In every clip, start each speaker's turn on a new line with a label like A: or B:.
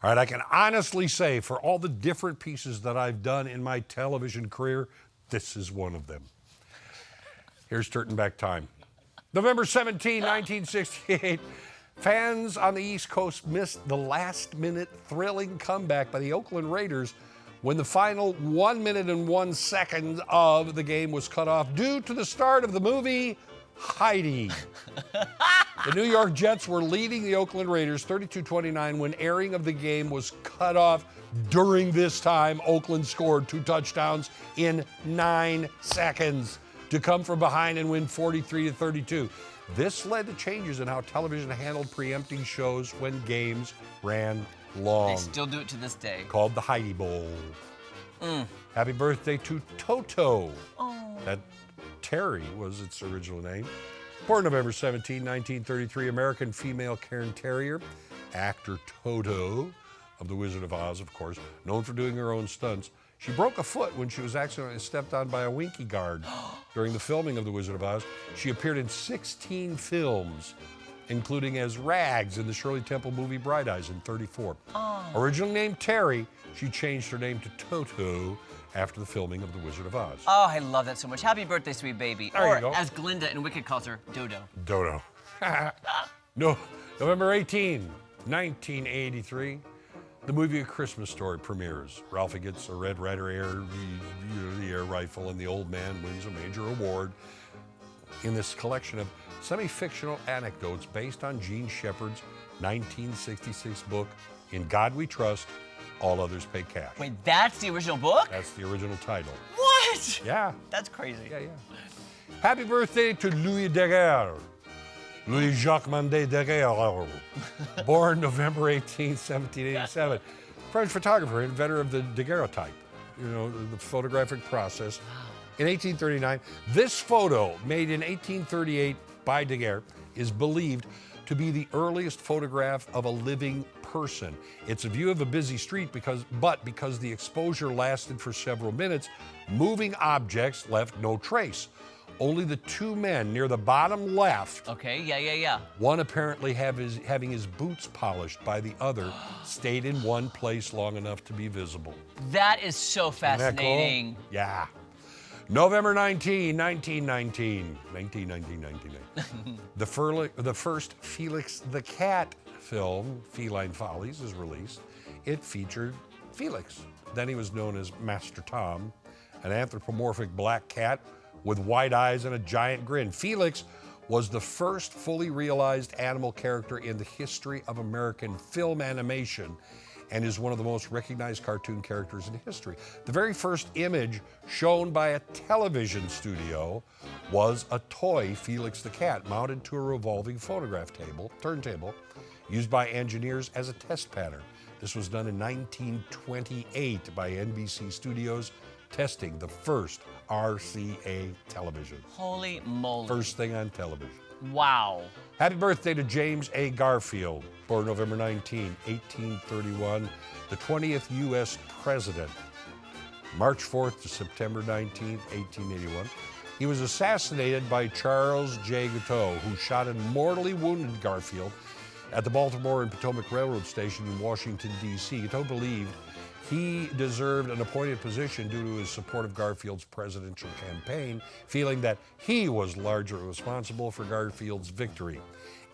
A: All right, I can honestly say for all the different pieces that I've done in my television career, this is one of them. Here's Trtan back time. November 17, 1968. Fans on the East Coast missed the last-minute thrilling comeback by the Oakland Raiders when the final 1 minute and 1 second of the game was cut off due to the start of the movie Heidi. The New York Jets were leading the Oakland Raiders 32-29 when airing of the game was cut off. During this time, Oakland scored 2 touchdowns in 9 seconds to come from behind and win 43-32. This led to changes in how television handled preempting shows when games ran long.
B: They still do it to this day.
A: Called the Heidi Bowl. Happy birthday to Toto.
B: Oh.
A: That Terry was its original name. Born November 17, 1933, American female Cairn Terrier. Actor Toto of The Wizard of Oz, of course, known for doing her own stunts. She broke a foot when she was accidentally stepped on by a Winky guard during the filming of The Wizard of Oz. She appeared in 16 films, including as Rags in the Shirley Temple movie Bright Eyes in 34. Originally named Terry, she changed her name to Toto after the filming of The Wizard of Oz.
B: Oh, I love that so much. Happy birthday, sweet baby.
A: There
B: or,
A: you go.
B: as Glinda in Wicked calls her, Dodo.
A: Dodo. No, November 18, 1983. The movie A Christmas Story premieres. Ralphie gets a Red Ryder the air rifle, and the old man wins a major award in this collection of semi-fictional anecdotes based on Gene Shepard's 1966 book, In God We Trust, All Others Pay Cash.
B: Wait, that's the original book?
A: That's the original title.
B: What?
A: Yeah.
B: That's crazy.
A: Yeah. Happy birthday to Louis Daguerre. Louis-Jacques Mandé Daguerre, born November 18, 1787. French photographer, inventor of the daguerreotype, the photographic process. In 1839, this photo, made in 1838 by Daguerre, is believed to be the earliest photograph of a living person. It's a view of a busy street because the exposure lasted for several minutes, moving objects left no trace. Only the 2 men near the bottom left,
B: Okay, yeah.
A: one apparently having his boots polished by the other, stayed in one place long enough to be visible.
B: That is so
A: Isn't that cool?
B: fascinating.
A: Yeah. November 19, 1919. The first Felix the Cat film, Feline Follies, is released. It featured Felix. Then he was known as Master Tom, an anthropomorphic black cat with white eyes and a giant grin. Felix was the first fully realized animal character in the history of American film animation and is one of the most recognized cartoon characters in history. The very first image shown by a television studio was a toy Felix the Cat mounted to a revolving photograph turntable used by engineers as a test pattern. This was done in 1928 by NBC Studios, testing the first RCA television.
B: Holy moly.
A: First thing on television.
B: Wow.
A: Happy birthday to James A. Garfield, born November 19, 1831, the 20th U.S. President. March 4th to September 19, 1881. He was assassinated by Charles J. Guiteau, who shot and mortally wounded Garfield at the Baltimore and Potomac Railroad Station in Washington, D.C. Guiteau believed he deserved an appointed position due to his support of Garfield's presidential campaign, feeling that he was largely responsible for Garfield's victory.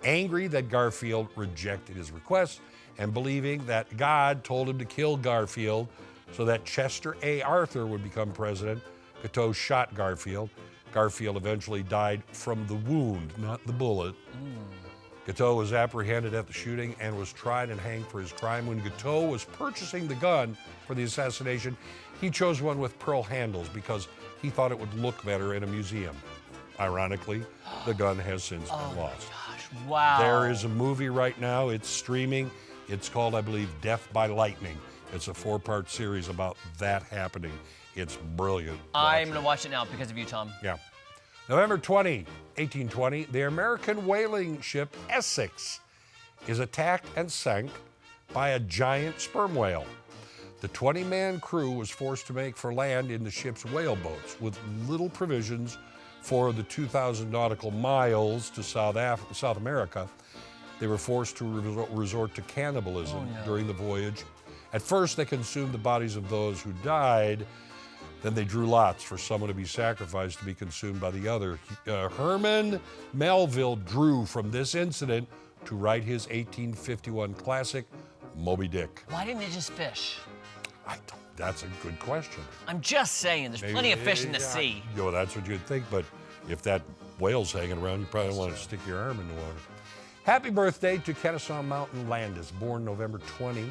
A: Angry that Garfield rejected his request and believing that God told him to kill Garfield so that Chester A. Arthur would become president, Guiteau shot Garfield. Garfield eventually died from the wound, not the bullet. Guiteau was apprehended at the shooting and was tried and hanged for his crime. When Guiteau was purchasing the gun for the assassination, he chose one with pearl handles because he thought it would look better in a museum. Ironically, the gun has since been lost.
B: Gosh, wow.
A: There is a movie right now, it's streaming. It's called, I believe, Death by Lightning. It's a 4-part series about that happening. It's brilliant.
B: I'm going to watch it now because of you, Tom.
A: Yeah. November 20, 1820, the American whaling ship Essex is attacked and sank by a giant sperm whale. The 20-man crew was forced to make for land in the ship's whaleboats with little provisions for the 2,000 nautical miles to South America. They were forced to resort to cannibalism during the voyage. At first, they consumed the bodies of those who died. Then they drew lots for someone to be sacrificed to be consumed by the other. Herman Melville drew from this incident to write his 1851 classic, Moby Dick.
B: Why didn't they just fish?
A: That's a good question.
B: I'm just saying, there's plenty of fish in the sea.
A: That's what you'd think, but if that whale's hanging around, you probably don't want to stick your arm in the water. Happy birthday to Kennesaw Mountain Landis, born November 20,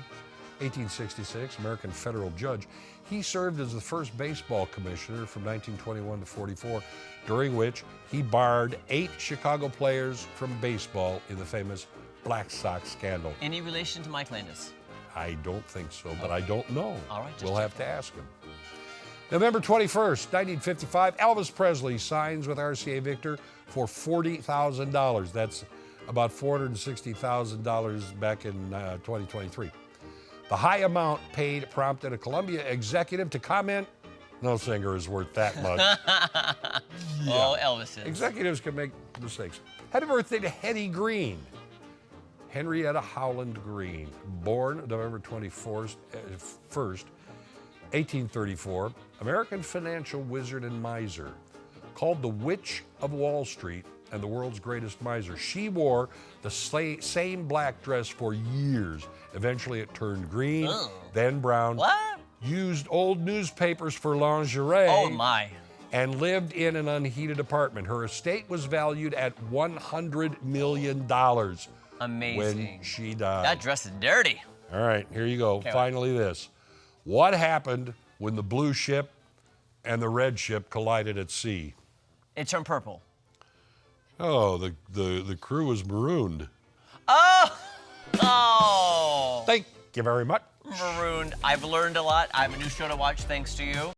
A: 1866, American federal judge. He served as the first baseball commissioner from 1921 to 44, during which he barred 8 Chicago players from baseball in the famous Black Sox scandal.
B: Any relation to Mike Landis?
A: I don't think so, but I don't know.
B: All right,
A: we'll have to ask him. November 21st, 1955, Elvis Presley signs with RCA Victor for $40,000. That's about $460,000 back in 2023. The high amount paid prompted a Columbia executive to comment, no singer is worth that much.
B: Oh, Elvis is.
A: Executives can make mistakes. Happy birthday to Hetty Green. Henrietta Howland Green, born November 21st, 1834, American financial wizard and miser. Called the Witch of Wall Street and the world's greatest miser. She wore the same black dress for years. Eventually it turned green, then brown.
B: What?
A: Used old newspapers for lingerie.
B: Oh, my.
A: And lived in an unheated apartment. Her estate was valued at $100 million.
B: Amazing.
A: When she died.
B: That dress is dirty.
A: All right, here you go. Finally this. What happened when the blue ship and the red ship collided at sea?
B: It turned purple.
A: Oh, the crew was marooned.
B: Oh! Oh!
A: Thank you very much.
B: Marooned. I've learned a lot. I have a new show to watch thanks to you.